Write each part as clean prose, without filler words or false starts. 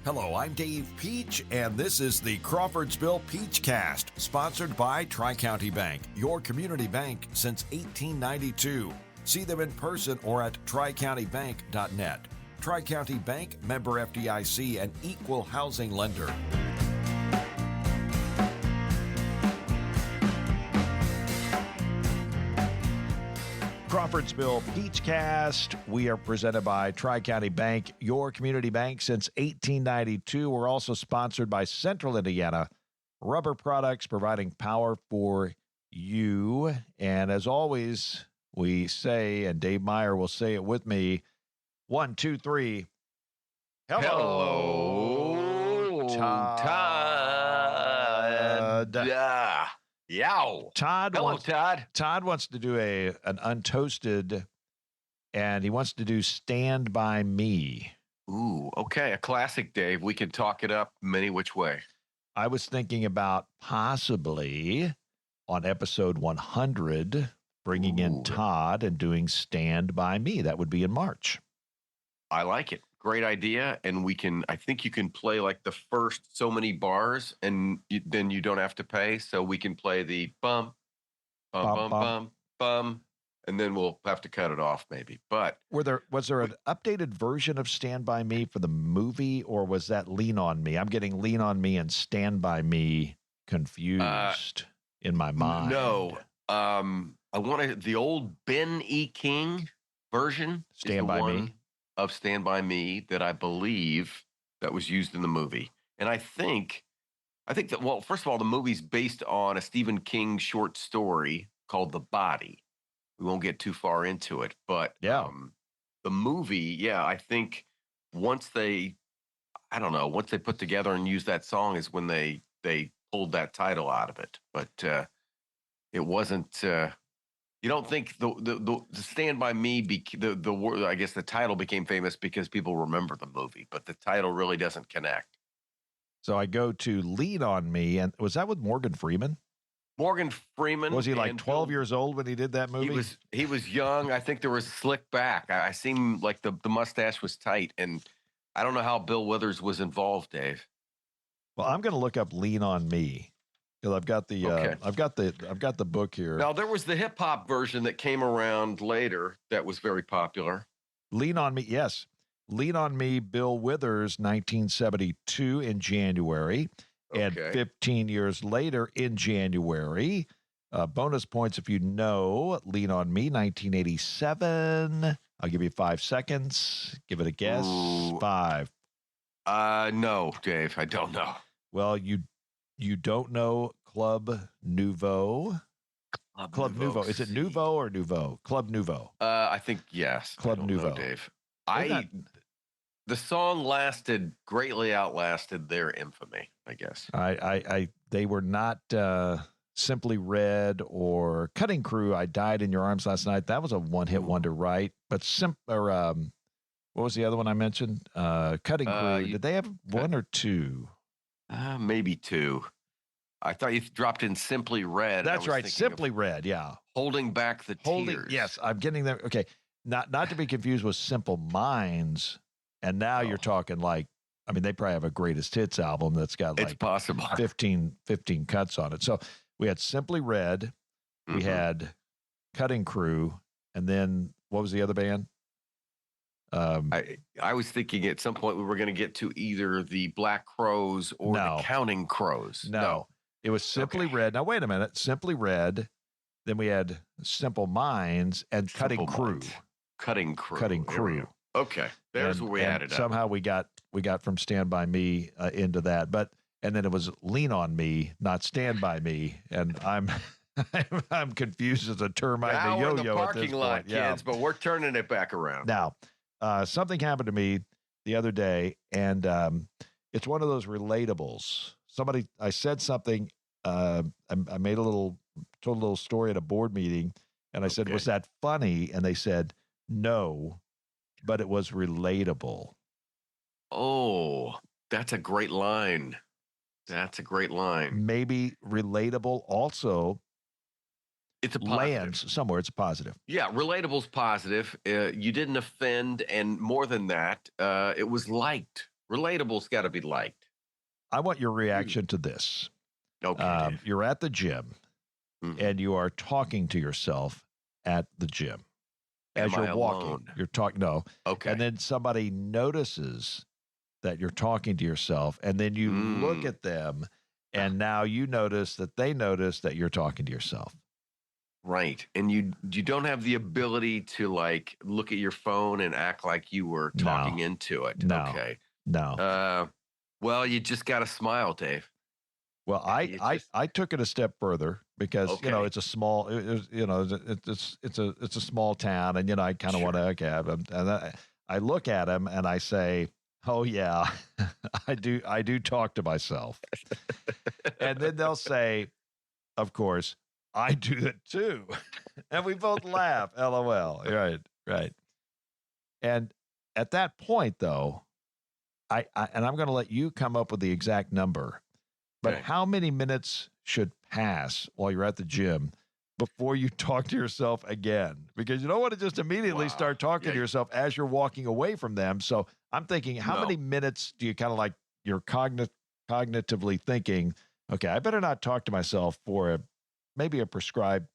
Hello, I'm Dave Peach, and this is the Crawfordsville Peachcast, sponsored by Tri-County Bank, your community bank since 1892. See them in person or at tricountybank.net. Tri-County Bank, member FDIC, and equal housing lender. Crawfordsville Peachcast. We are presented by Tri-County Bank, your community bank since 1892. We're also sponsored by Central Indiana Rubber Products, providing power for you. And as always, we say, and Dave Meyer will say it with me, 1, 2, 3. Hello, Todd. Yow. Hello, Todd. Todd wants to do an untoasted, and he wants to do Stand By Me. Ooh, okay. A classic, Dave. We can talk it up many which way. I was thinking about possibly on episode 100, bringing in Todd and doing Stand By Me. That would be in March. I like it. Great idea. And I think you can play like the first so many bars and then you don't have to pay. So we can play the bum, bum, and then we'll have to cut it off maybe. But was there an updated version of Stand By Me for the movie, or was that Lean On Me? I'm getting Lean On Me and Stand By Me confused in my mind. No. I wanted the old Ben E. King version. Stand By Me. Of Stand By Me that I believe that was used in the movie. And I think that, well, first of all, the movie's based on a Stephen King short story called The Body. We won't get too far into it, but the movie, I think once they put together and used that song is when they pulled that title out of it. But it wasn't... You don't think the Stand By Me, I guess the title became famous because people remember the movie, but the title really doesn't connect. So I go to Lean On Me, and was that with Morgan Freeman? Morgan Freeman. Was he like 12 years old when he did that movie? He was young. I think there was slick back. I seem like the mustache was tight, and I don't know how Bill Withers was involved, Dave. Well, I'm going to look up Lean On Me. I've got the I've got the book here. Now there was the hip hop version that came around later that was very popular. Lean On Me, yes. Lean On Me, Bill Withers, 1972 in January, and 15 years later in January. Bonus points if you know Lean On Me, 1987. I'll give you 5 seconds. Give it a guess. Ooh. 5. No, Dave, I don't know. Well, you don't know Club Nouveau? Club Nouveau. Is it Nouveau or Nouveau? Club Nouveau. I think yes. Club Nouveau. Dave. The song greatly outlasted their infamy, I guess. They were not Simply Red or Cutting Crew. I Died in Your Arms Last Night. That was a one-hit wonder, right? But what was the other one I mentioned? Cutting Crew. Did they have one or two? Maybe 2. I thought you dropped in Simply Red. That's right. Simply Red. Yeah. Holding Back the Tears. Yes. I'm getting there. Okay. Not to be confused with Simple Minds. And now you're talking like, I mean, they probably have a greatest hits album that's got like it's possible 15 cuts on it. So we had Simply Red. We had Cutting Crew. And then what was the other band? I was thinking at some point we were going to get to either the Black Crows or the Counting Crows. No. It was Simply Red. Now, wait a minute. Simply Red. Then we had Simple Minds and Cutting Crew. Cutting Crew. Okay. There's where we added up. Somehow we got from Stand By Me into that. And then it was Lean On Me, not Stand By Me. And I'm confused as a termite and a yo-yo in the at this parking lot, point. Yeah. kids, but we're turning it back around. Now, something happened to me the other day, and it's one of those relatables. I said something, I told a little story at a board meeting, and I said, was that funny? And they said, no, but it was relatable. Oh, that's a great line. Maybe relatable also. It's a positive. Lands somewhere. It's a positive. Yeah, relatable's positive. You didn't offend, and more than that, it was liked. Relatable's got to be liked. I want your reaction to this. Okay, Dave. You're at the gym and you are talking to yourself at the gym as Am you're I walking. alone? You're talking, no. Okay. And then somebody notices that you're talking to yourself, and then you look at them, and now you notice that they notice that you're talking to yourself. Right. And you don't have the ability to like look at your phone and act like you were talking into it. No. Okay. No. Well, you just got to smile, Dave. Well, I took it a step further because it's a small it's a small town, and I kind of want to and I look at him and I say, oh yeah, I do talk to myself, and then they'll say, of course, I do it too, and we both laugh, LOL. Right. And at that point, though, I'm going to let you come up with the exact number. But how many minutes should pass while you're at the gym before you talk to yourself again? Because you don't want to just immediately start talking to yourself as you're walking away from them. So I'm thinking, how many minutes do you kind of like you're cognitively thinking, okay, I better not talk to myself for maybe a prescribed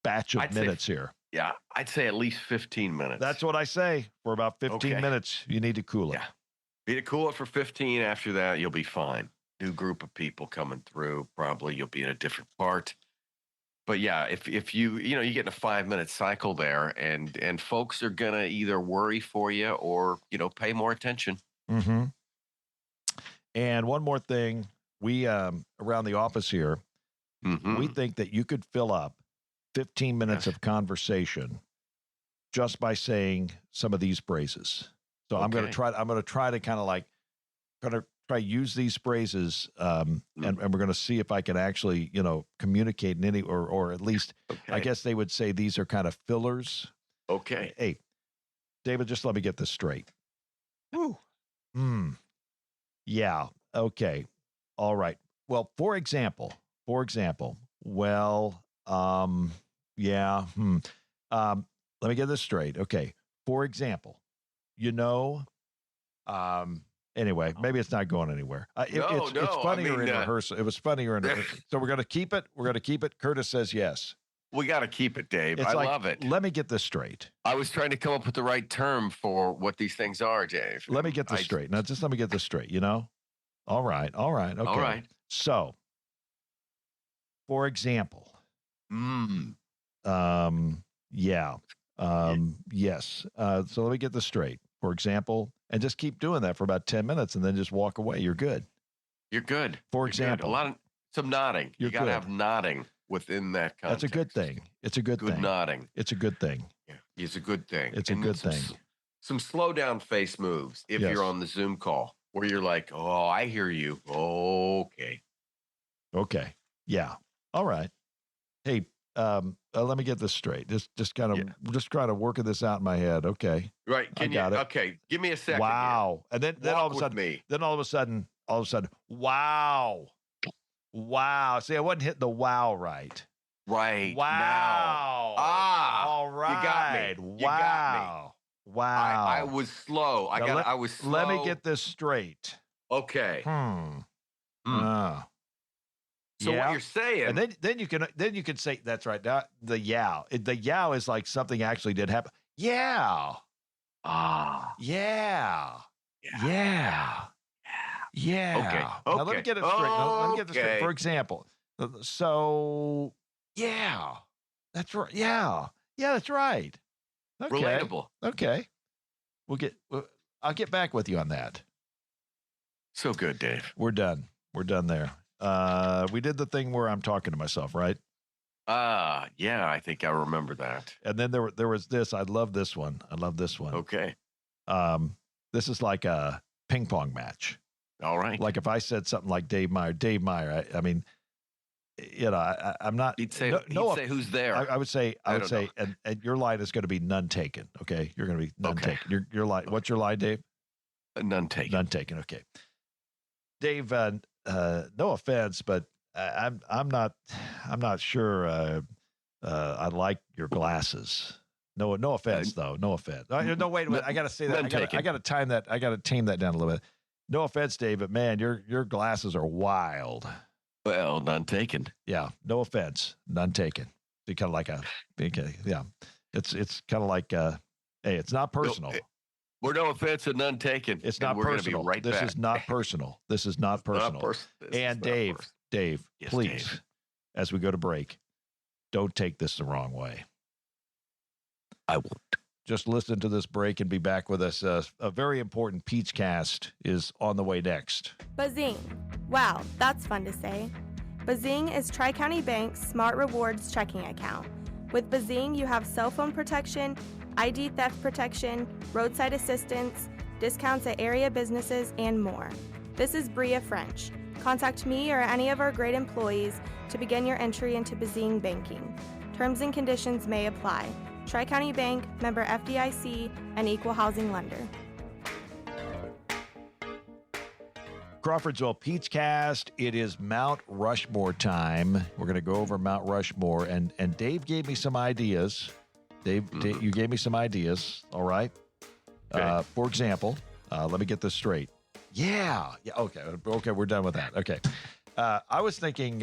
batch of minutes here. Yeah, I'd say at least 15 minutes. That's what I say. For about 15 minutes, you need to cool it. Yeah. You need to cool it for 15. After that, you'll be fine. New group of people coming through. Probably you'll be in a different part. But yeah, if you you get in a 5-minute cycle there, and folks are gonna either worry for you or pay more attention. Mm-hmm. And one more thing, we around the office here, we think that you could fill up 15 minutes of conversation just by saying some of these phrases. So I'm going to try to kind of like use these phrases, and we're going to see if I can actually, communicate in any, or at least I guess they would say these are kind of fillers. Okay. Hey, David, just let me get this straight. Woo. Yeah. Okay. All right. Well, for example, well, yeah. Let me get this straight. Okay. For example, anyway, maybe it's not going anywhere. It's funnier in rehearsal. It was funnier in rehearsal. So we're going to keep it. Curtis says yes. We got to keep it, Dave. I love it. Let me get this straight. I was trying to come up with the right term for what these things are, Dave. Let me get this straight. Now, just let me get this straight, All right. Okay. All right. So, for example, yeah. Yes. So let me get this straight. For example, and just keep doing that for about 10 minutes and then just walk away. You're good. You're good. For example, some nodding. You got to have nodding within that context. That's a good thing. It's a good thing. Good nodding. It's a good thing. Yeah. It's a good thing. It's a good thing. Some slow down face moves if you're on the Zoom call where you're like, oh, I hear you. Okay. Okay. Yeah. All right. Hey, let me get this straight. Just kind of working this out in my head. Okay. Right. I got it. Okay. Give me a second. Wow. And then all of a sudden, wow. Wow. See, I wasn't hitting the wow right. Right. Wow. Now. All right. You got me. You got me. Wow. I was slow. I was slow. Let me get this straight. Okay. So what you're saying, and then you can say that's right. Now, the yow is like something actually did happen. Yeah. Yeah. Okay. Now let me get it straight. For example, so yeah, that's right. Yeah, that's right. Okay. Relatable. Okay. I'll get back with you on that. So good, Dave. We're done there. We did the thing where I'm talking to myself, right? Yeah, I think I remember that. And then there was this. I love this one. Okay. This is like a ping pong match. All right. Like if I said something like Dave Meyer, I mean, I'm not. He'd say who's there. I would say, and your line is going to be none taken. Okay, you're going to be none taken. Your line. What's your line, Dave? None taken. None taken. Okay, Dave. No offense, but I'm not sure. I like your glasses. No offense though. No offense. No, wait a minute. I got to say that. I got to time that. I got to tame that down a little bit. No offense, Dave, but man, your glasses are wild. Well, none taken. Yeah, no offense, none taken. It's kind of like yeah. It's kind of like hey, it's not personal. We're no offense and none taken. It's not we're personal. Be right this back. is not personal. This is not personal. And Dave, yes, please, Dave, as we go to break, don't take this the wrong way. I won't. Just listen to this break and be back with us. A very important Peach Cast is on the way next. Bazing. Wow, that's fun to say. Bazing is Tri-County Bank's Smart Rewards checking account. With Bazing, you have cell phone protection, ID theft protection, roadside assistance, discounts at area businesses, and more. This is Bria French. Contact me or any of our great employees to begin your entry into Bazing banking. Terms and conditions may apply. Tri-County Bank, member FDIC, and equal housing lender. Crawfordsville Peach Cast. It is Mount Rushmore time. We're going to go over Mount Rushmore, and Dave gave me some ideas. Dave, you gave me some ideas. All right. Okay. For example, let me get this straight. Yeah. Okay. We're done with that. Okay. I was thinking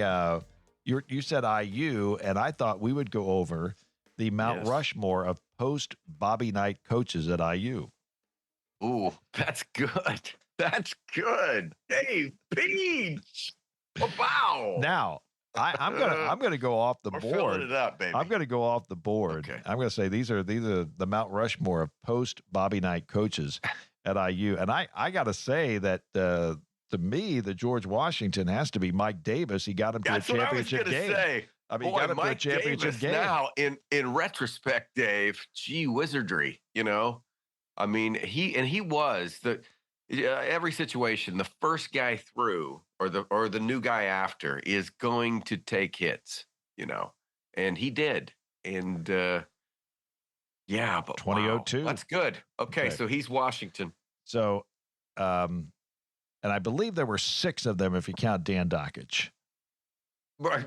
you said IU, and I thought we would go over the Mount Rushmore of post Bobby Knight coaches at IU. Ooh, that's good. That's good. Hey, Peach. Wow. Now, I'm gonna go off the We're board. filling it up, baby. I'm gonna go off the board. Okay. I'm gonna say these are the Mount Rushmore of post Bobby Knight coaches at IU, and I gotta say that to me, the George Washington has to be Mike Davis. He got him to a championship game. Say. I mean, Boy, he got him to a Mike championship Davis game. now, in retrospect, Dave, gee wizardry, you know? I mean, he was every situation, the first guy through or the new guy after is going to take hits, you know, and he did. And yeah, but 2002. wow, that's good. Okay, so he's Washington. So, and I believe there were 6 of them if you count Dan Dockage.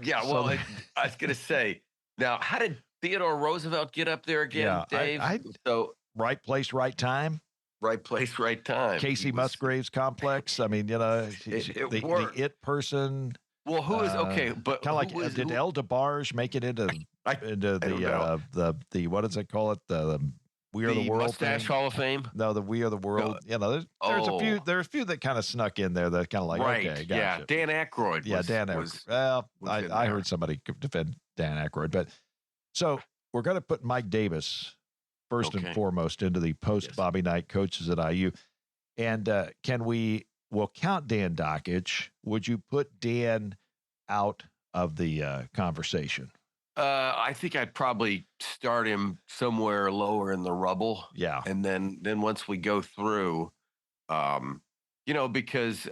Yeah, well, I was going to say, now, how did Theodore Roosevelt get up there again, Dave? So right place, right time. Right place, right time. Casey Musgraves complex. I mean, you know, the it person. Well, who is okay? But kind of like did El DeBarge make it into the what does it call it? The We Are the World Mustache thing? Hall of Fame? No, the We Are the World. You know, there's a few that kind of snuck in there that kind of like okay, gotcha. Yeah, Dan Aykroyd. Dan Aykroyd. Well, I heard somebody defend Dan Aykroyd, but so we're going to put Mike Davis first and foremost into the post Bobby Knight coaches at IU, and we'll count Dan Dockage. Would you put Dan out of the conversation? I think I'd probably start him somewhere lower in the rubble. Yeah. And then once we go through, because,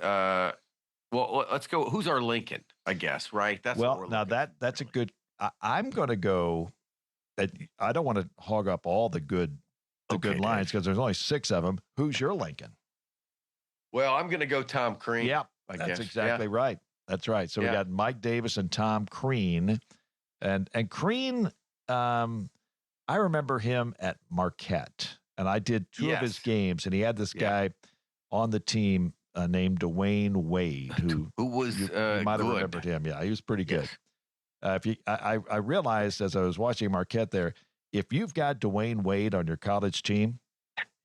let's go. Who's our Lincoln, I guess, right? That's that's a good, I'm going to go, I don't want to hog up all the good lines because there's only 6 of them. Who's your Lincoln? Well, I'm going to go Tom Crean. Yeah, that's exactly right. That's right. So we got Mike Davis and Tom Crean. And Crean, I remember him at Marquette, and I did 2 of his games, and he had this guy on the team named Dwayne Wade, who was you might have remembered him. Yeah, he was pretty good. I realized as I was watching Marquette there, if you've got Dwayne Wade on your college team,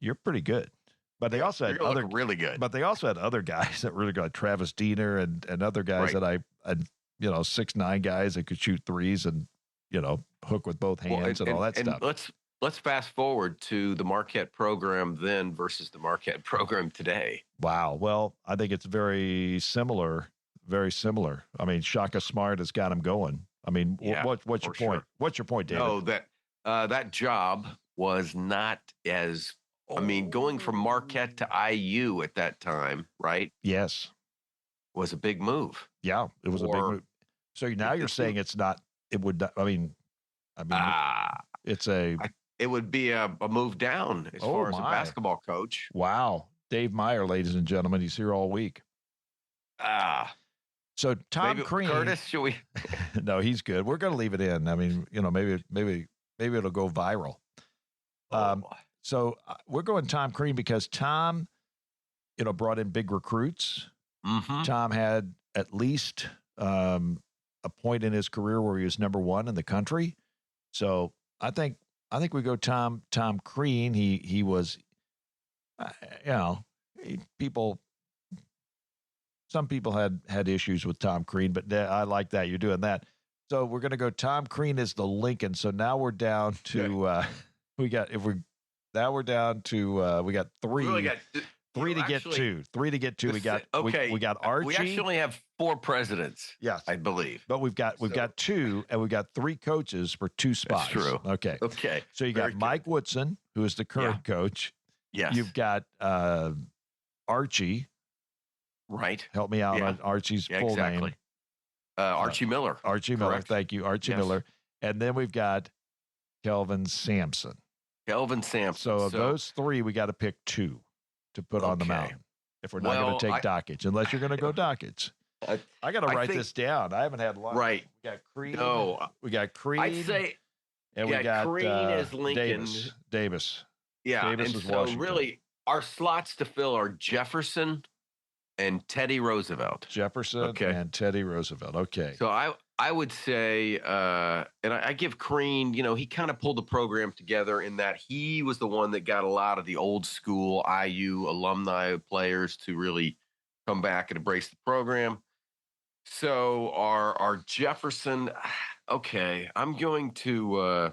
you're pretty good. But they also had really good. But they also had other guys that really good, like Travis Diener and other guys that I 6'9" guys that could shoot threes and hook with both hands and all that stuff. Let's fast forward to the Marquette program then versus the Marquette program today. Wow. Well, I think it's very similar. Very similar. I mean, Shaka Smart has got him going. I mean, what's your point? Sure. What's your point, David? No, that job was not as. I mean, going from Marquette to IU at that time, right? Yes, was a big move. Yeah, it was a big move. So now you're saying it's not. It would. I mean, it's a. It would be a move down as far as a basketball coach. Wow, Dave Meyer, ladies and gentlemen, he's here all week. So Tom Crean, Curtis, should we? No, he's good. We're going to leave it in. I mean, maybe it'll go viral. So we're going Tom Crean because Tom brought in big recruits. Mm-hmm. Tom had at least a point in his career where he was number one in the country. So I think we go Tom Crean. He was, some people had issues with Tom Crean, but I like that you're doing that. So we're going to go Tom Crean is the Lincoln. So now we're down to we got three. We really got Three to get two. We got we got Archie. We actually have 4 presidents. Yes, I believe. But we've got 2, and we've got 3 coaches for 2 spots. That's true. Okay. So you got Mike Woodson, who is the current coach. Yes. You've got Archie. Right. Help me out on Archie's full name. Archie Miller. Archie Miller. Thank you, Archie Miller. And then we've got Kelvin Sampson. So of those 3, we got to pick 2 to put on the mountain. If we're not going to take Dockage, unless you're going to go Dockage. I got to write this down. I haven't had lunch. Right. We got Creed. No. We got Creed. I'd say, and we got Creed is Lincoln. Davis. Yeah. Davis and is so Washington. really, our slots to fill are Jefferson and Teddy Roosevelt. And Teddy Roosevelt. Okay. So I would say, and I give Crean, he kind of pulled the program together in that he was the one that got a lot of the old school IU alumni players to really come back and embrace the program. So our Jefferson, okay, I'm going to,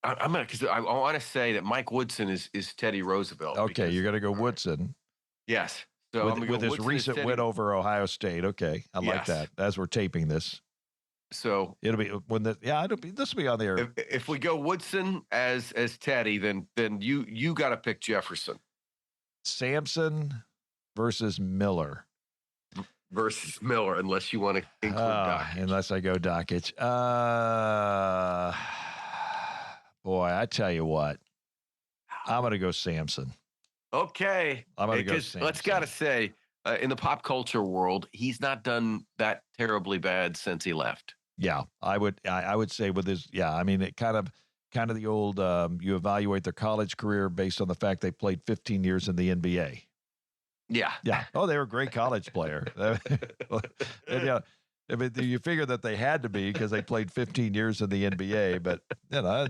because I want to say that Mike Woodson is Teddy Roosevelt. Okay, you're going to go Woodson. Yes. So with his recent win over Ohio State. Okay. I like that as we're taping this. So it'll be this will be on the air. If we go Woodson as Teddy, then you got to pick Jefferson. Sampson versus Miller. Unless you want to include Dockage. Unless I go Dockage. Boy, I tell you what. I'm going to go Sampson. Okay. I'm going to go Sampson. Let's got to say, in the pop culture world, he's not done that terribly bad since he left. Yeah, I would say with his, I mean, it kind of the old, you evaluate their college career based on the fact they played 15 years in the NBA. Yeah. Yeah. Oh, they were a great college player. And, I mean, you figure that they had to be because they played 15 years in the NBA, but I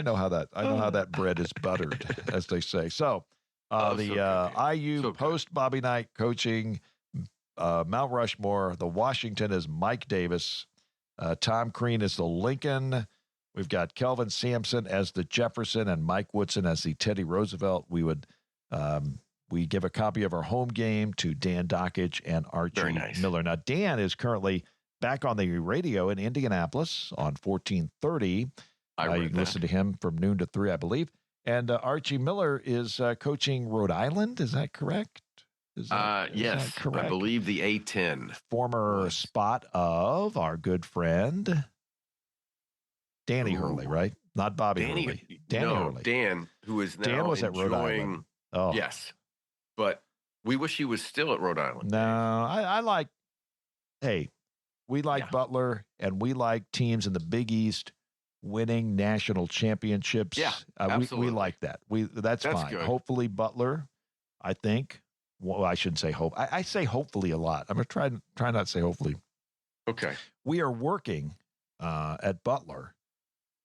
know how that bread is buttered, as they say. So, IU post Bobby Knight coaching, Mount Rushmore. The Washington is Mike Davis. Tom Crean is the Lincoln. We've got Kelvin Sampson as the Jefferson and Mike Woodson as the Teddy Roosevelt. We give a copy of our home game to Dan Dockage and Archie Miller. Now, Dan is currently back on the radio in Indianapolis on 1430. You can listen to him from noon to 3, I believe. And Archie Miller is coaching Rhode Island. Is that correct? Yes, that correct? I believe the A-10. Former spot of our good friend Danny Hurley, right? Not Bobby Hurley. Danny Hurley. Dan, who is now Dan was at Rhode Island. Oh. Yes. But we wish he was still at Rhode Island. No, I like, we like Butler, and we like teams in the Big East winning national championships. Yeah, absolutely. We like that. That's fine. Good. Hopefully Butler, I think. Well, I shouldn't say hope. I say hopefully a lot. I'm going to try not to say hopefully. Okay. We are working at Butler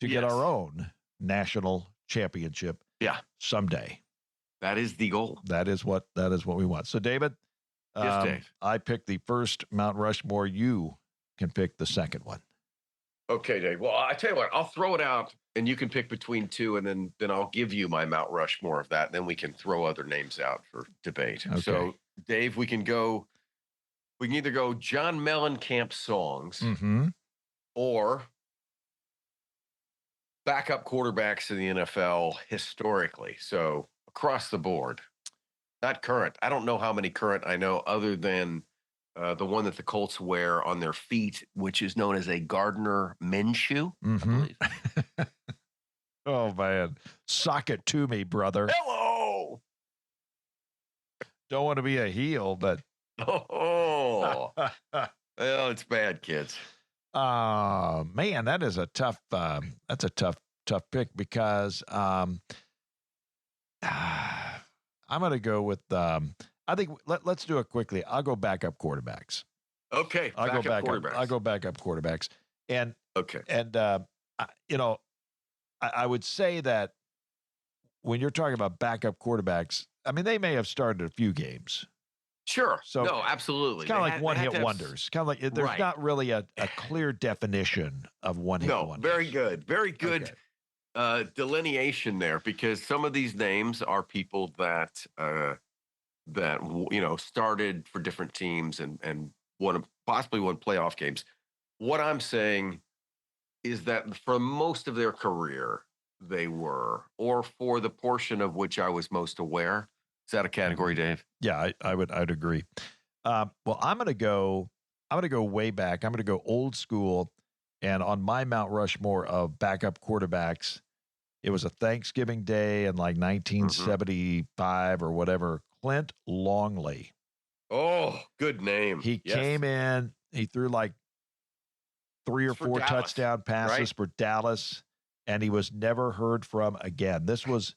to get our own national championship someday. That is the goal. That is what we want. So, David, yes, Dave. I picked the first Mount Rushmore. You can pick the second one. Okay, Dave. Well, I tell you what, I'll throw it out, and you can pick between 2, and then I'll give you my Mount Rushmore of that. And then we can throw other names out for debate. Okay. So, Dave, we can either go John Mellencamp songs or backup quarterbacks in the NFL historically. So across the board, not current. I don't know how many current I know other than the one that the Colts wear on their feet, which is known as a Gardner Minshew, I believe. Oh, man. Sock it to me, brother. Hello. Don't want to be a heel, but. Oh. Well, it's bad, kids. Man, that is a tough, that's a tough pick because I I'm going to go with. I think let's do it quickly. I'll go backup quarterbacks. Okay, I'll go back quarterbacks. I'll go backup quarterbacks, and Okay. I would say that when you're talking about backup quarterbacks, I mean, they may have started a few games. Sure. So no, absolutely. It's kind of like one-hit wonders. Kind of like there's Right. not really a clear definition of one-hit wonders. Very good. Very good delineation there, because some of these names are people that started for different teams and possibly won playoff games. What I'm saying is that for most of their career, they were, or for the portion of which I was most aware. Is that a category, Dave? Yeah, I'd agree. Well, I'm going to go way back. I'm going to go old school. And on my Mount Rushmore of backup quarterbacks, it was a Thanksgiving day in like 1975 or whatever. Clint Longley. Oh, good name. He came in, he threw like 3 or 4 touchdown passes for Dallas, and he was never heard from again. This was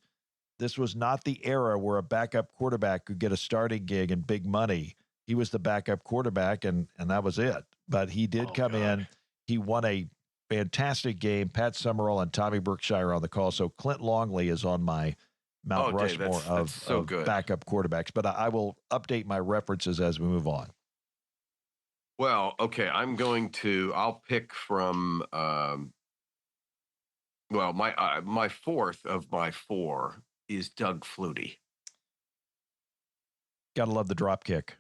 not the era where a backup quarterback could get a starting gig and big money. He was the backup quarterback, and that was it. But he did come in. He won a fantastic game. Pat Summerall and Tommy Berkshire on the call. So Clint Longley is on my Mount Rushmore of backup quarterbacks. But I will update my references as we move on. Well, okay. I'll pick from, my fourth of my 4 is Doug Flutie. Gotta love the drop kick.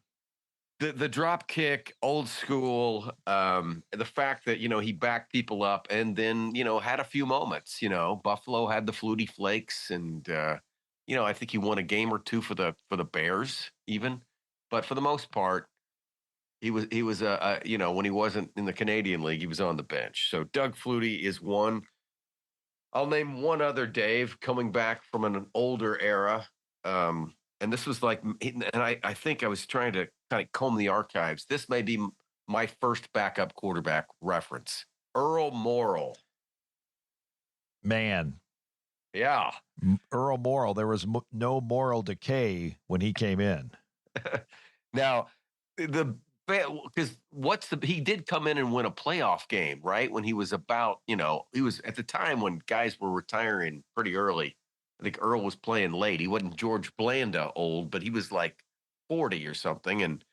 The drop kick, old school, the fact that, he backed people up and then, had a few moments. Buffalo had the Flutie Flakes, and, I think he won a game or two for the Bears even. But for the most part, he was when he wasn't in the Canadian League, he was on the bench. So Doug Flutie is one. I'll name one other, Dave, coming back from an older era. And this was like, and I think I was trying to kind of comb the archives. This may be my first backup quarterback reference. Earl Morrall. Man. Yeah. Earl Morrall. There was no moral decay when he came in. Now, because he did come in and win a playoff game, right? When he was about, he was at the time when guys were retiring pretty early. I think Earl was playing late. He wasn't George Blanda old, but he was like 40 or something, and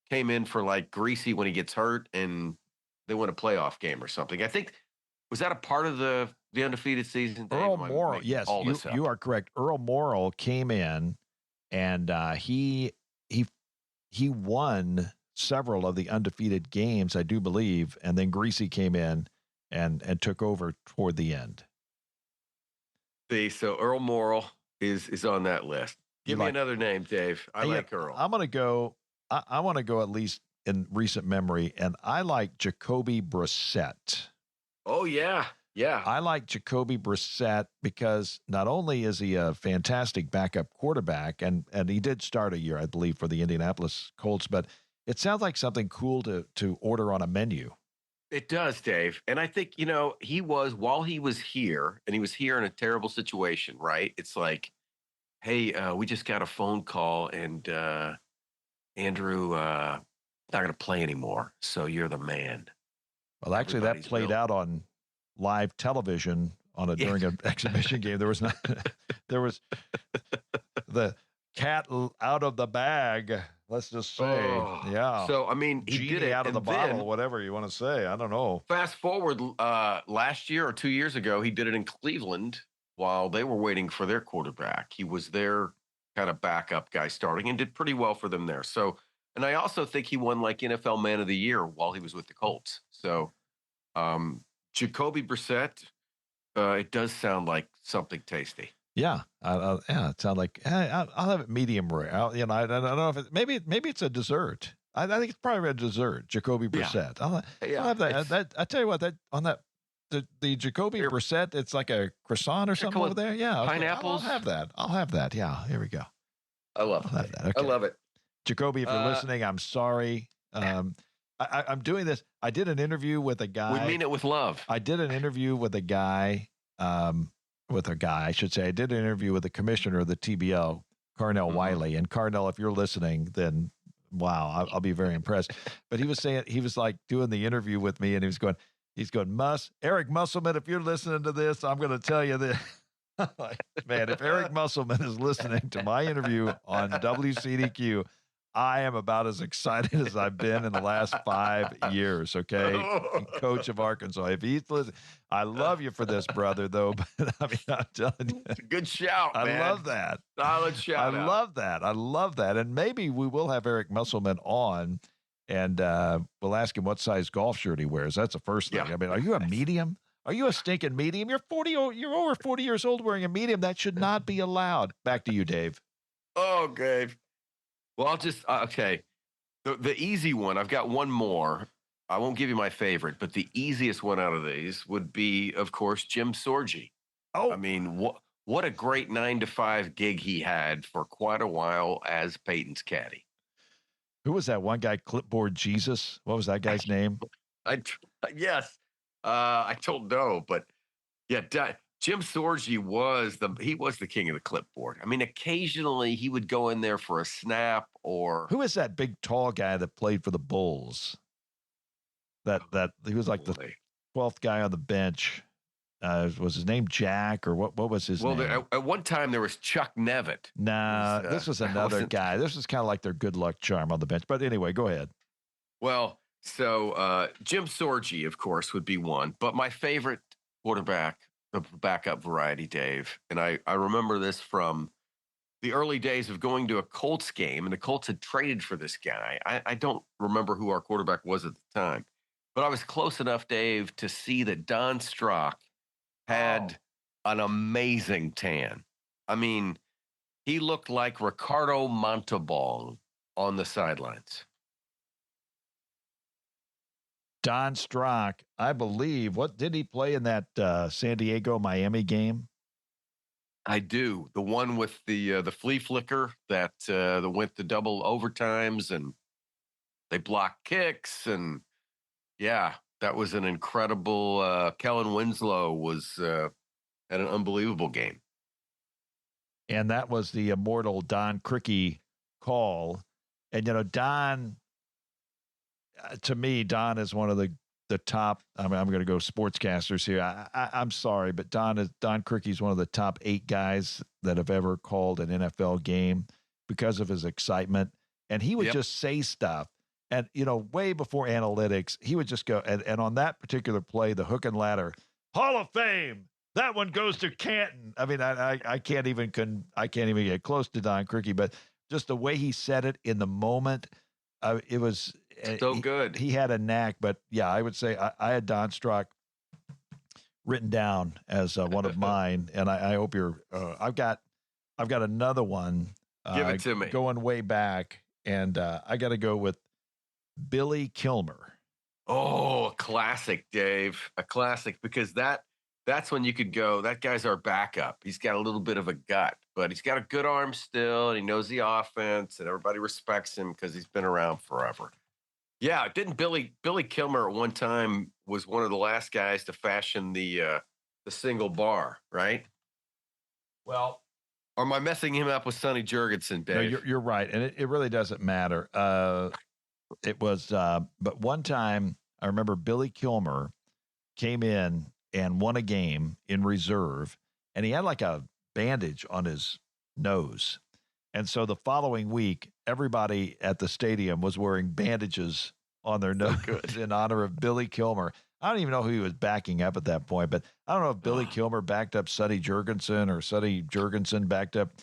came in for like Greasy when he gets hurt, and they win a playoff game or something. I think, was that a part of the undefeated season? Earl Morrall, yes, you are correct. Earl Morrall came in, and he won several of the undefeated games, I do believe, and then Greasy came in and took over toward the end. So Earl Morrall is on that list. Give me another name, Dave. I like Earl. I'm going to go. I want to go at least in recent memory, and I like Jacoby Brissett. Oh yeah. I like Jacoby Brissett because not only is he a fantastic backup quarterback, and he did start a year, I believe, for the Indianapolis Colts, but it sounds like something cool to order on a menu. It does, Dave. And I think, while he was here, and he was here in a terrible situation, right? It's like, hey, we just got a phone call, and Andrew not going to play anymore. So you're the man. Well, actually, that played out on live television during an exhibition game. There was the cat out of the bag. Let's just say, yeah. So, I mean, he Genie did it out of the bottle, whatever you want to say. I don't know. Fast forward last year or 2 years ago, he did it in Cleveland while they were waiting for their quarterback. He was their kind of backup guy starting and did pretty well for them there. So, and I also think he won like NFL Man of the Year while he was with the Colts. So, Jacoby Brissett, it does sound like something tasty. Yeah, it sounds like I'll have it medium rare. I don't know if maybe it's a dessert. I think it's probably a dessert. Jacoby Brissett. I'll have that. I tell you what, the Jacoby Brissett, it's like a croissant or something over there. Yeah, pineapples. I'll have that. Yeah, here we go. I love it. Okay. I love it. Jacoby, if you're listening, I'm sorry. I'm doing this. I did an interview with a guy. We mean it with love. I did an interview with a guy. I should say. I did an interview with the commissioner of the TBL, Carnell Wiley. And Carnell, if you're listening, then wow, I'll be very impressed. But he was saying, he was like doing the interview with me, and he was going, Eric Musselman, if you're listening to this, I'm going to tell you this. Man, if Eric Musselman is listening to my interview on WCDQ, I am about as excited as I've been in the last 5 years, okay? Coach of Arkansas. If he's listening, I love you for this, brother, though. But I mean, I'm telling you. It's a good shout, man. I love that. Solid shout out. I love that. And maybe we will have Eric Musselman on, and we'll ask him what size golf shirt he wears. That's the first thing. Yeah. I mean, are you a medium? Are you a stinking medium? You're over 40 years old wearing a medium. That should not be allowed. Back to you, Dave. Oh, Dave. Well, I'll just, okay. The easy one, I've got one more. I won't give you my favorite, but the easiest one out of these would be, of course, Jim Sorgi. Oh, I mean, what a great 9-to-5 gig he had for quite a while as Peyton's caddy. who was that one guy? Clipboard Jesus? What was that guy's name? Yes. I don't know, but yeah, Jim Sorgi was the king of the clipboard. I mean, occasionally he would go in there for a snap or Who is that big tall guy that played for the Bulls? That he was like the 12th guy on the bench. Was his name Jack, or what was his name? Well, at one time there was Chuck Nevitt. Nah, this was another guy. This was kind of like their good luck charm on the bench. But anyway, go ahead. Well, so Jim Sorgi, of course, would be one. But my favorite quarterback, the backup variety, Dave, and I remember this from the early days of going to a Colts game, and the Colts had traded for this guy. I don't remember who our quarterback was at the time, but I was close enough, Dave, to see that Don Strock had an amazing tan. I mean, he looked like Ricardo Montalban on the sidelines. Don Strock, I believe. What did he play in that San Diego Miami game? I do. The one with the flea flicker that went to double overtimes and they blocked kicks, and yeah, that was an incredible. Kellen Winslow was had an unbelievable game, And that was the immortal Don Criqui call. And Don. To me, Don is one of the top. I mean, I'm going to go sportscasters here. I'm sorry, but Don Criqui is one of the top 8 guys that have ever called an NFL game because of his excitement. And he would just say stuff. And, way before analytics, he would just go. And on that particular play, the hook and ladder, Hall of Fame, that one goes to Canton. I mean, I can't even get close to Don Criqui, but just the way he said it in the moment, it was so good. He had a knack, but yeah, I would say I had Don Strock written down as one of mine, and I hope you're. I've got another one. Give it to me. Going way back, and I got to go with Billy Kilmer. Oh, a classic, Dave. A classic, because that's when you could go, that guy's our backup. He's got a little bit of a gut, but he's got a good arm still, and he knows the offense, and everybody respects him because he's been around forever. Yeah, didn't Billy Kilmer at one time was one of the last guys to fashion the single bar, right? Well, or am I messing him up with Sonny Jurgensen, Dave? No, you're right, and it really doesn't matter. It was, but one time I remember Billy Kilmer came in and won a game in reserve, and he had like a bandage on his nose. And so the following week, everybody at the stadium was wearing bandages on their nose in honor of Billy Kilmer. I don't even know who he was backing up at that point, but I don't know if Billy Kilmer backed up Sonny Jurgensen or Sonny Jurgensen backed up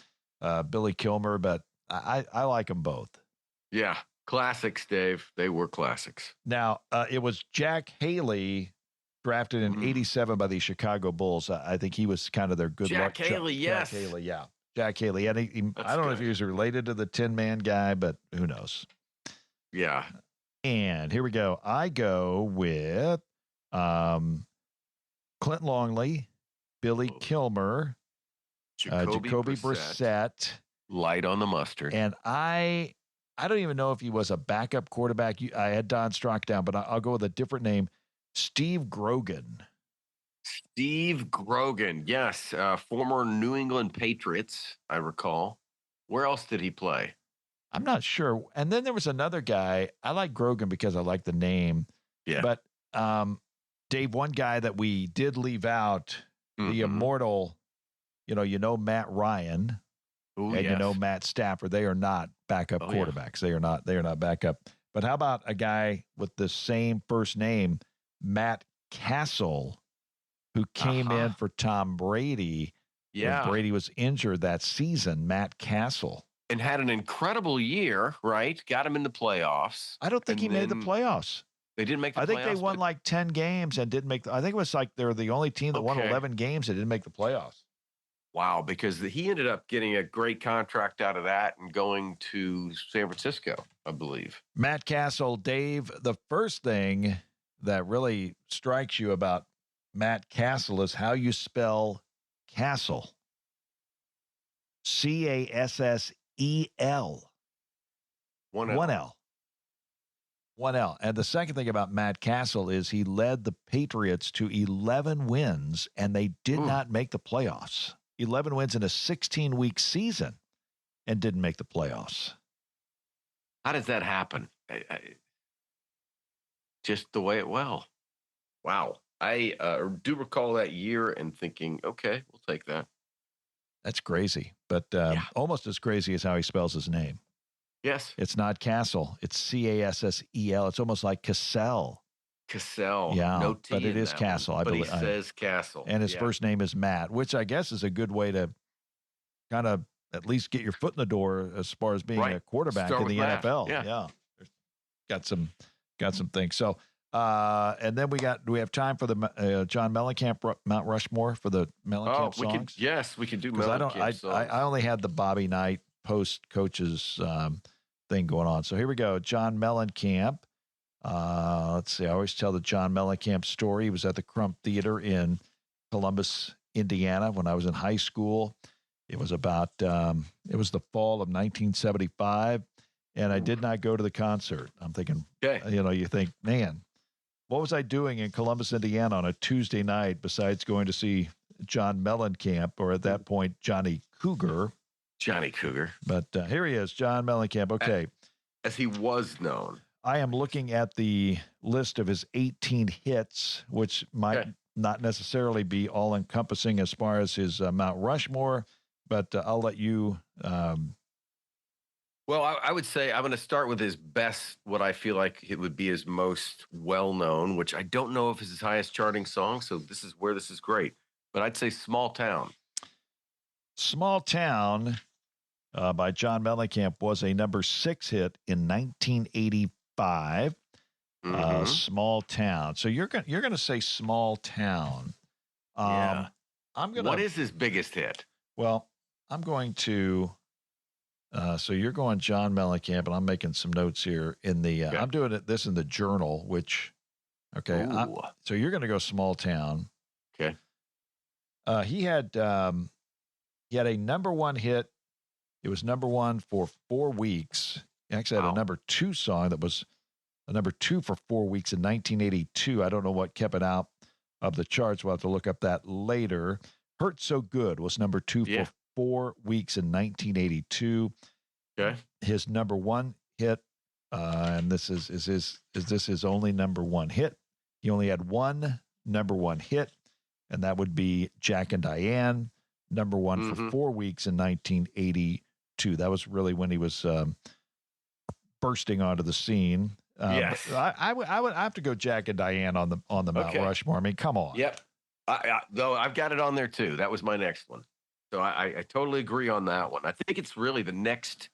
Billy Kilmer, but I like them both. Yeah, classics, Dave. They were classics. Now, it was Jack Haley, drafted in 87 by the Chicago Bulls. I think he was kind of their good luck. Jack Haley, yes. Jack Haley, yeah. Jack Haley. And I don't know if he was related to the Tin Man guy, but who knows? Yeah. And here we go. I go with Clint Longley, Billy Kilmer, Jacoby Brissett. Light on the mustard. And I don't even know if he was a backup quarterback. I had Don Strock down, but I'll go with a different name. Steve Grogan. Steve Grogan, yes, former New England Patriots, I recall. Where else did he play? I'm not sure. And then there was another guy. I like Grogan because I like the name. Yeah. But Dave, one guy that we did leave out, the immortal, Matt Ryan, Ooh, and yes. Matt Stafford. They are not backup quarterbacks. Yeah. They are not backup. But how about a guy with the same first name, Matt Castle, who came in for Tom Brady when Brady was injured that season? Matt Castle. And had an incredible year, right? Got him in the playoffs. I don't think he made the playoffs. They didn't make the playoffs? I think they won like 10 games and didn't make I think it was like they were the only team that won 11 games that didn't make the playoffs. Wow, because he ended up getting a great contract out of that and going to San Francisco, I believe. Matt Castle, Dave, the first thing that really strikes you about Matt Castle is how you spell Castle. Cassel. One L. And the second thing about Matt Castle is he led the Patriots to 11 wins, and they did not make the playoffs. 11 wins in a 16-week season and didn't make the playoffs. How does that happen? Just the way it Wow. I do recall that year and thinking, okay, we'll take that. That's crazy, but almost as crazy as how he spells his name. Yes. It's not Castle. It's Cassel. It's almost like Cassell. Cassell. Yeah, no T but it is Castle. I believe. But he says Castle. And his first name is Matt, which I guess is a good way to kind of at least get your foot in the door as far as being a quarterback in the NFL. Yeah. Got some things. So, and then do we have time for the John Mellencamp Mount Rushmore for the Mellencamp songs? We could do Mellencamp songs. I only had the Bobby Knight post coaches thing going on. So here we go. John Mellencamp. Let's see. I always tell the John Mellencamp story. He was at the Crump Theater in Columbus, Indiana when I was in high school. It was about, it was the fall of 1975, and I did not go to the concert. I'm thinking, you think, man, what was I doing in Columbus, Indiana on a Tuesday night besides going to see John Mellencamp, or at that point, Johnny Cougar. But here he is, John Mellencamp. Okay. As he was known. I am looking at the list of his 18 hits, which might not necessarily be all-encompassing as far as his Mount Rushmore, but I'll let you. Well, I would say I'm going to start with his best, what I feel like it would be his most well-known, which I don't know if it's his highest charting song, so this is great. But I'd say Small Town. Small Town by John Mellencamp was a number 6 hit in 1985. Small Town. So you're going to say Small Town. I'm going to. What is his biggest hit? Well, I'm going to. So you're going John Mellencamp, and I'm making some notes here in the. I'm doing this in the journal, which. Okay. So you're going to go Small Town. Okay. He had a number 1 hit. It was number 1 for 4 weeks. He actually had a number 2 song that was a number 2 for 4 weeks in 1982. I don't know what kept it out of the charts. We'll have to look up that later. Hurt So Good was number 2 for 4 weeks in 1982. Okay. His number 1 hit, and this is this his only number 1 hit? He only had one number 1 hit, and that would be Jack and Diane, number 1 for 4 weeks in 1982. That was really when he was bursting onto the scene. Yes, I would have to go Jack and Diane on the Mount Rushmore. I mean, come on. Yep. Though I've got it on there too. That was my next one. So I totally agree on that one. I think it's really the next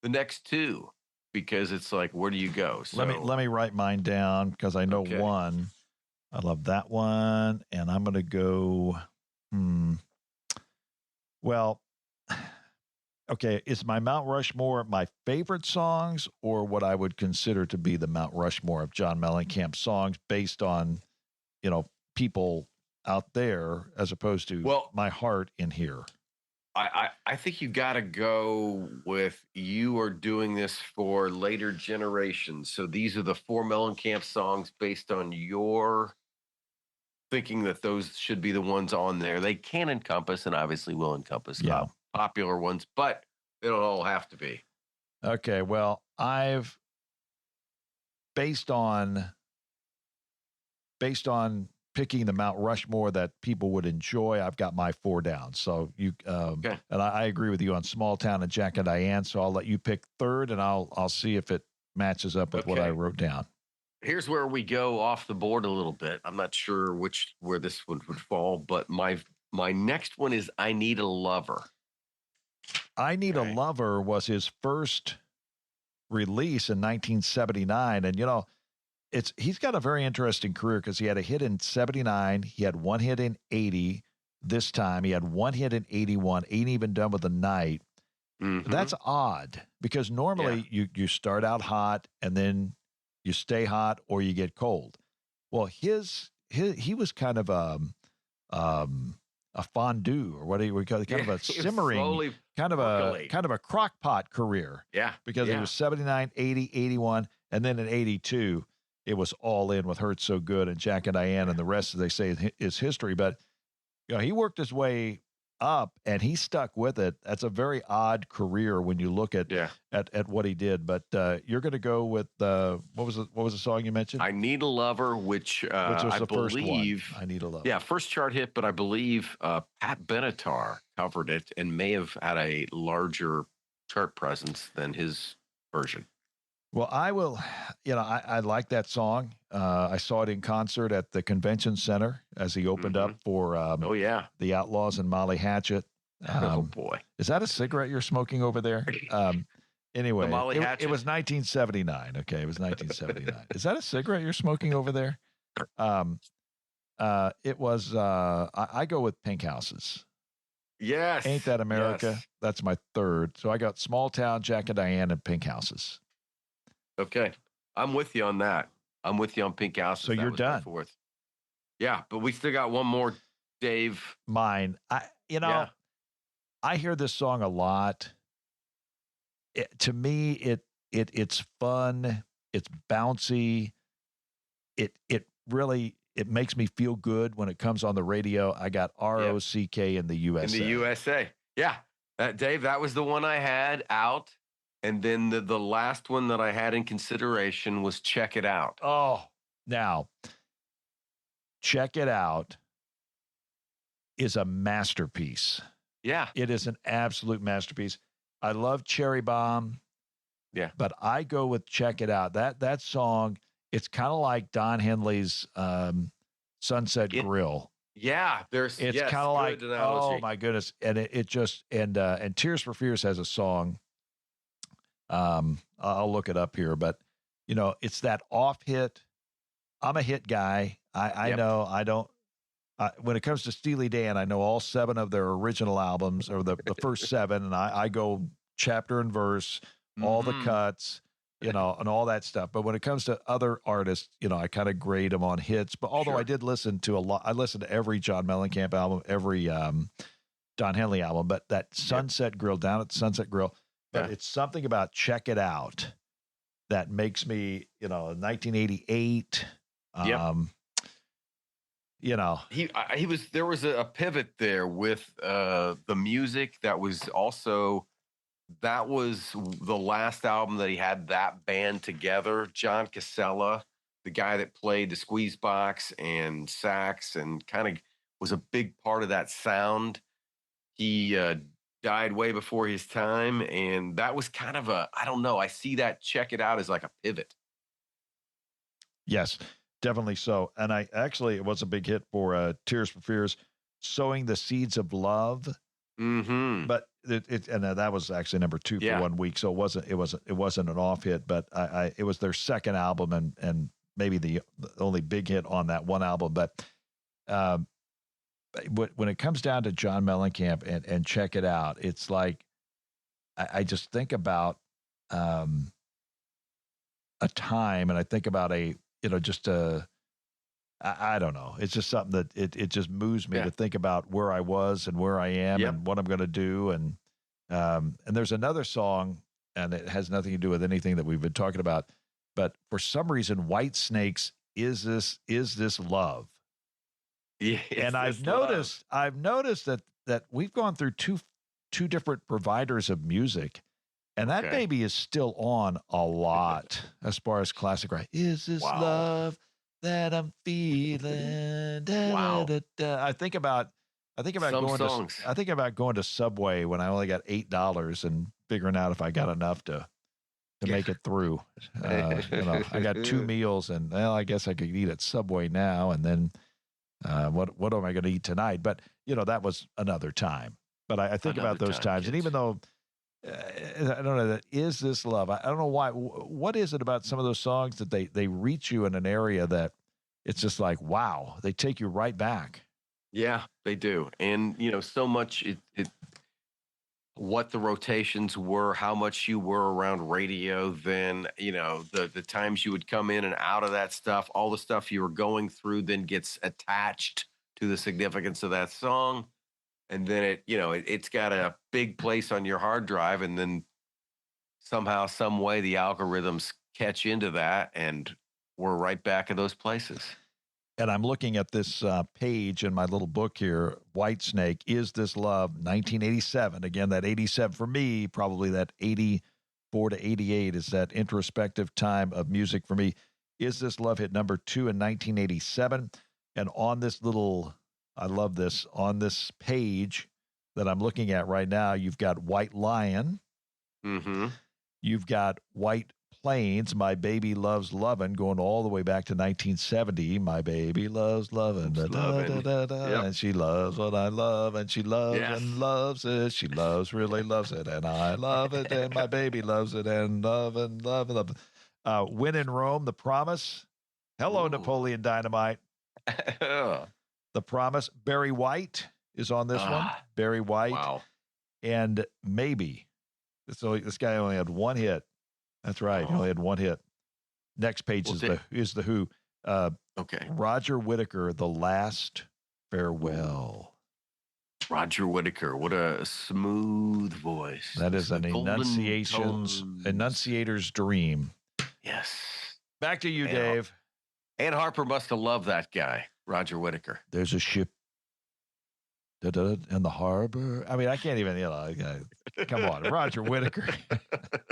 2, because it's like, where do you go? So let me write mine down, because I know one. I love that one, and I'm going to go. Well, okay, is my Mount Rushmore my favorite songs, or what I would consider to be the Mount Rushmore of John Mellencamp songs based on, people out there as opposed to my heart in here? I think you got to go with, you are doing this for later generations. So these are the 4 Mellencamp songs based on your thinking that those should be the ones on there. They can encompass, and obviously will encompass popular ones, but It'll all have to be. Okay, well, I've based on picking the Mount Rushmore that people would enjoy, I've got my 4 down. So you Okay. and I agree with you on Small Town and Jack and Diane. So I'll let you pick third, and I'll see if it matches up with what I Okay. wrote down. Here's where we go off the board a little bit. I'm not sure where this one would fall, but my next one is I Need a Lover. I Need Okay. a Lover was his first release in 1979, and he's got a very interesting career because he had a hit in 79, he had one hit in 80. This time he had one hit in 81. Ain't Even Done with the Night. Mhm. That's odd because normally you start out hot and then you stay hot or you get cold. Well, he was kind of a fondue, or what do we call it? Kind of a simmering, kind of a crock pot career. Yeah. Because he was 79, 80, 81, and then in 82, it was all in with Hurt So Good and Jack and Diane, and the rest, as they say, is history. But he worked his way up and he stuck with it. That's a very odd career when you look at what he did. But you're going to go with what was the song you mentioned? I Need a Lover, which was I the believe, first one. I Need a Lover. Yeah, first chart hit, but I believe Pat Benatar covered it and may have had a larger chart presence than his version. Well, I will, I like that song. I saw it in concert at the Convention Center as he opened up for the Outlaws and Molly Hatchet. Oh, boy. Is that a cigarette you're smoking over there? Anyway, it was 1979. Okay, it was 1979. Is that a cigarette you're smoking over there? It was, I go with Pink Houses. Yes. Ain't That America? Yes. That's my third. So I got Small Town, Jack and Diane, and Pink Houses. Okay. I'm with you on that. I'm with you on Pink Houses. So you're done. Fourth. Yeah, but we still got one more, Dave. Mine. I hear this song a lot. To me, it's fun. It's bouncy. It really makes me feel good when it comes on the radio. I got ROCK in the USA. In the USA. Yeah. Dave, that was the one I had out. And then the last one that I had in consideration was Check It Out. Oh, now, Check It Out is a masterpiece. Yeah. It is an absolute masterpiece. I love Cherry Bomb. Yeah. But I go with Check It Out. That song, it's kind of like Don Henley's Sunset Grill. Yeah. It's kind of like, oh my goodness. And it just, and Tears for Fears has a song. I'll look it up here, but it's that off hit. I'm a hit guy. I know I don't, when it comes to Steely Dan, I know all 7 of their original albums, or the first 7. And I go chapter and verse, all the cuts, and all that stuff. But when it comes to other artists, I kind of grade them on hits, but although I did listen to a lot, I listened to every John Mellencamp album, every, Don Henley album, but that Sunset Grill, Down at the Sunset Grill, but it's something about Check It Out that makes me, 1988. There was a pivot there with the music that was the last album that he had that band together. John Casella, the guy that played the squeeze box and sax and kind of was a big part of that sound. He died way before his time, and that was kind of I don't know, I see that Check It Out as like a pivot. Yes, definitely so. And it was a big hit for Tears for Fears, Sowing the Seeds of Love. Mm-hmm. But that was actually number 2 for 1 week, so it wasn't an off hit, but it was their second album and maybe the only big hit on that one album. But when it comes down to John Mellencamp and Check It Out, it's like I just think about a time, and I think about I don't know. It's just something that it just moves me to think about where I was and where I am and what I'm going to do. And there's another song, and it has nothing to do with anything that we've been talking about, but for some reason, White Snake's Is This Love? Yeah, and I've noticed that we've gone through two different providers of music. And that Okay. baby is still on a lot as far as classic rock. Is this Wow. love that I'm feeling? Da, Wow. da, da, da. I think about Some songs. going to Subway when I only got $8 and figuring out if I got enough to make it through. I got 2 meals, and I guess I could eat at Subway now. And then what am I going to eat tonight? But that was another time. But I think about those times, and even though. I don't know. Is this love? I don't know why. What is it about some of those songs that they reach you in an area that it's just like, wow, they take you right back. Yeah, they do. And, so much what the rotations were, how much you were around radio, then, the times you would come in and out of that stuff, all the stuff you were going through then gets attached to the significance of that song. And then it's got a big place on your hard drive, and then somehow, some way, the algorithms catch into that, and we're right back in those places. And I'm looking at this page in my little book here, Whitesnake, Is This Love, 1987. Again, that 87 for me, probably that 84 to 88 is that introspective time of music for me. Is This Love hit number 2 in 1987. And on this little... I love this. On this page that I'm looking at right now, you've got White Lion. Mm-hmm. You've got White Plains, My Baby Loves Lovin', going all the way back to 1970. My baby loves lovin'. Da, da, da, da, yep. And she loves what I love, and she loves Yes. and loves it. She loves, really loves it, and I love it, and my baby loves it, and love and love and love. When in Rome, The Promise. Hello, Ooh. Napoleon Dynamite. The Promise. Barry White is on this one. Barry White. Wow. And Maybe. So this guy only had one hit. That's right. He only had one hit. Next page is the Who. Okay. Roger Whittaker, The Last Farewell. Roger Whittaker. What a smooth voice. That is an Golden enunciator's dream. Yes. Back to you, Dave. Ann Harper must have loved that guy, Roger Whittaker. There's a ship in the harbor. I mean, I can't even, come on, Roger Whittaker.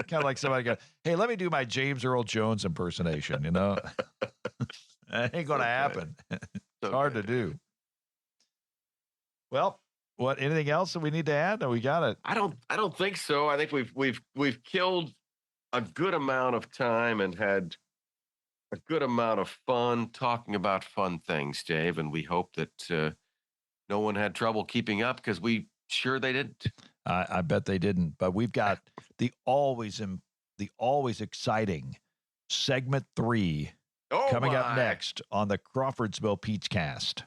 Kind of like somebody go, hey, let me do my James Earl Jones impersonation, That ain't going to happen. It's hard to do. Well, anything else that we need to add? No, we got it. I don't think so. I think we've killed a good amount of time and had a good amount of fun talking about fun things, Dave, and we hope that no one had trouble keeping up, because we sure they didn't. I bet they didn't. But we've got the always exciting segment 3 coming up next on the Crawfordsville Peachcast.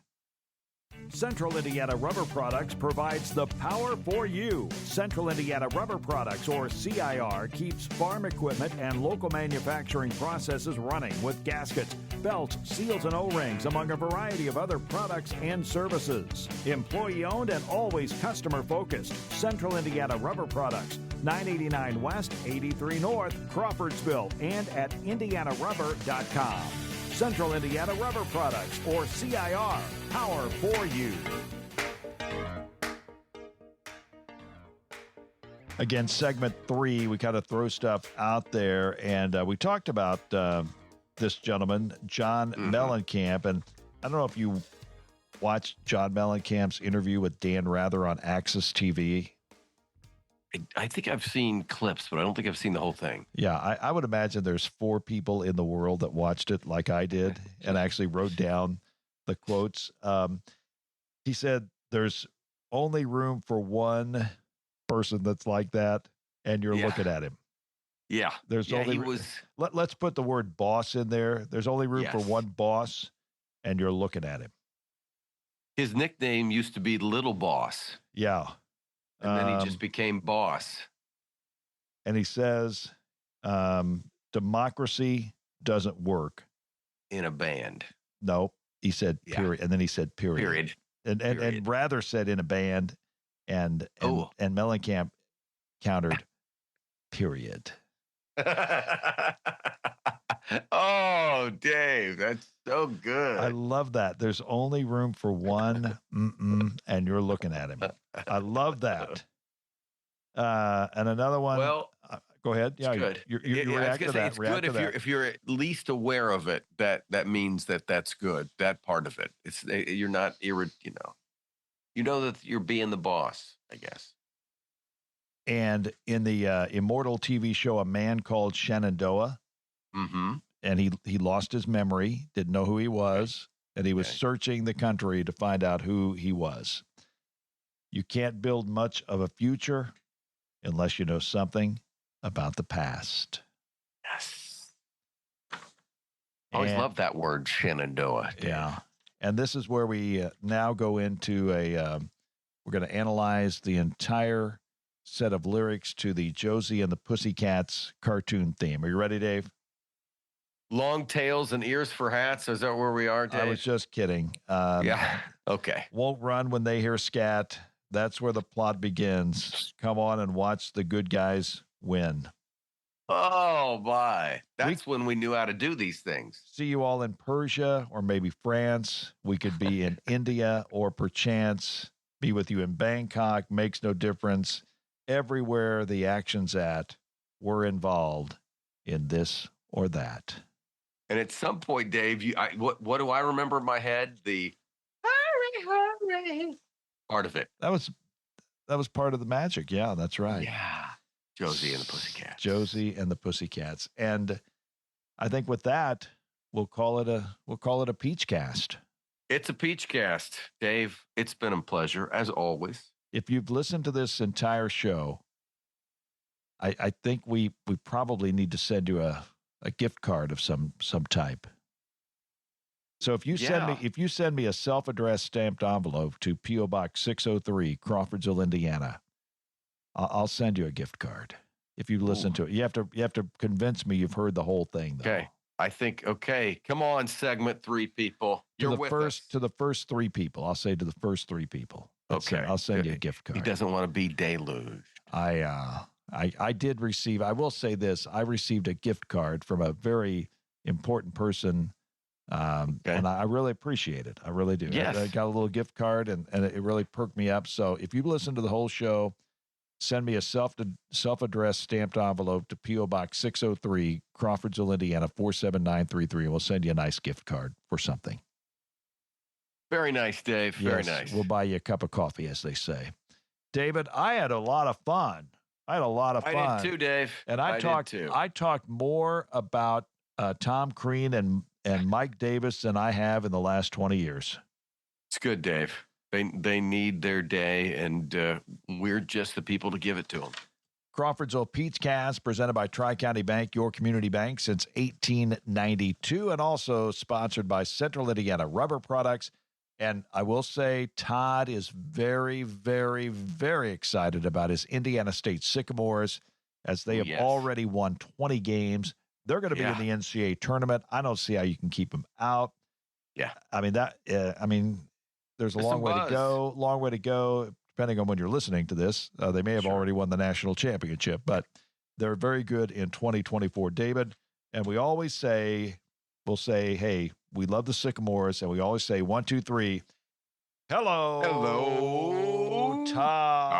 Central Indiana Rubber Products provides the power for you. Central Indiana Rubber Products, or CIR, keeps farm equipment and local manufacturing processes running with gaskets, belts, seals, and O-rings, among a variety of other products and services. Employee-owned and always customer-focused. Central Indiana Rubber Products, 989 West, 83 North, Crawfordsville, and at indianarubber.com. Central Indiana Rubber Products, or CIR, power for you. Again, segment 3, we kind of throw stuff out there, and we talked about this gentleman, John Mellencamp, and I don't know if you watched John Mellencamp's interview with Dan Rather on Access TV. I think I've seen clips, but I don't think I've seen the whole thing. Yeah, I would imagine there's 4 people in the world that watched it like I did and actually wrote down the quotes. He said there's only room for one person that's like that, and you're looking at him. Yeah. There's only let's put the word boss in there. There's only room for one boss, and you're looking at him. His nickname used to be Little Boss. Yeah. And then he just became Boss. And he says, democracy doesn't work in a band. No, he said period. And then he said period. And Rather said in a band, and Mellencamp countered period. Oh, Dave, that's so good. I love that. There's only room for one, and you're looking at him. I love that. And another one. Well, go ahead. it's good. You I was react gonna to say that. it's React good to that. if you're at least aware of it. That means that's good. That part of it. It's you're not you know that you're being the boss, I guess. And in the immortal TV show, A Man Called Shenandoah, Mm-hmm. and he lost his memory, didn't know who he was, and he was searching the country to find out who he was. You can't build much of a future unless you know something about the past. Yes. I always love that word, Shenandoah. Dave. Yeah. And this is where we now go into we're going to analyze the entire set of lyrics to the Josie and the Pussycats cartoon theme. Are you ready, Dave? Long tails and ears for hats. Is that where we are, Dave? I was just kidding. Yeah. Okay. Won't run when they hear scat. That's where the plot begins. Come on and watch the good guys win. Oh, my. That's when we knew how to do these things. See you all in Persia or maybe France. We could be in India or perchance be with you in Bangkok. Makes no difference. Everywhere the action's at, we're involved in this or that. And at some point, Dave, what do I remember in my head? The hurry part of it. That was part of the magic. Yeah, that's right. Yeah. Josie and the Pussycats. Josie and the Pussycats. And I think with that, we'll call it a Peach Cast. It's a Peach Cast, Dave. It's been a pleasure, as always. If you've listened to this entire show, I think we probably need to send you a gift card of some type. So if you send me a self-addressed stamped envelope to P.O. Box 603, Crawfordsville, Indiana, I'll send you a gift card. If you listen to it, you have to convince me you've heard the whole thing, though. Okay. I think, come on, segment 3 people. You're with us. To the first 3 people. I'll say to the first 3 people. Okay. I'll send you a gift card. He doesn't want to be deluged. I did receive, I will say this, I received a gift card from a very important person, and I really appreciate it. I really do. Yes. I got a little gift card, and it really perked me up. So if you listen to the whole show, send me a self-addressed stamped envelope to P.O. Box 603, Crawfordsville, Indiana, 47933, and we'll send you a nice gift card for something. Very nice, Dave. Very nice. We'll buy you a cup of coffee, as they say. David, I had a lot of fun. I did too, Dave. And I talked more about Tom Crean and Mike Davis than I have in the last 20 years. It's good, Dave. They need their day, and we're just the people to give it to them. Crawfordsville Peach Cast, presented by Tri-County Bank, your community bank since 1892, and also sponsored by Central Indiana Rubber Products. And I will say Todd is very, very, very excited about his Indiana State Sycamores, as they have already won 20 games. They're going to be in the NCAA tournament. I don't see how you can keep them out. Yeah. I mean, there's a long way to go, depending on when you're listening to this. They may have already won the national championship, but they're very good in 2024, David. And we always say, we'll say, hey, we love the Sycamores, and we always say 1, 2, 3. Hello, Todd.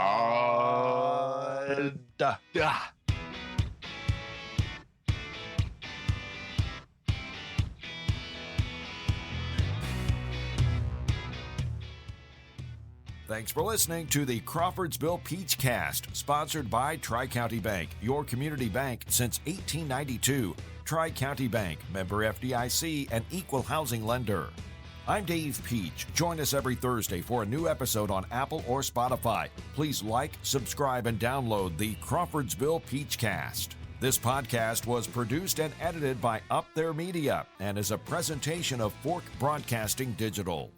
Thanks for listening to the Crawfordsville Peach Cast, sponsored by Tri-County Bank, your community bank since 1892. Tri-County Bank, member FDIC, and equal housing lender. I'm Dave Peach. Join us every Thursday for a new episode on Apple or Spotify. Please like, subscribe, and download the Crawfordsville Peach Cast. This podcast was produced and edited by Up There Media and is a presentation of Fork Broadcasting Digital.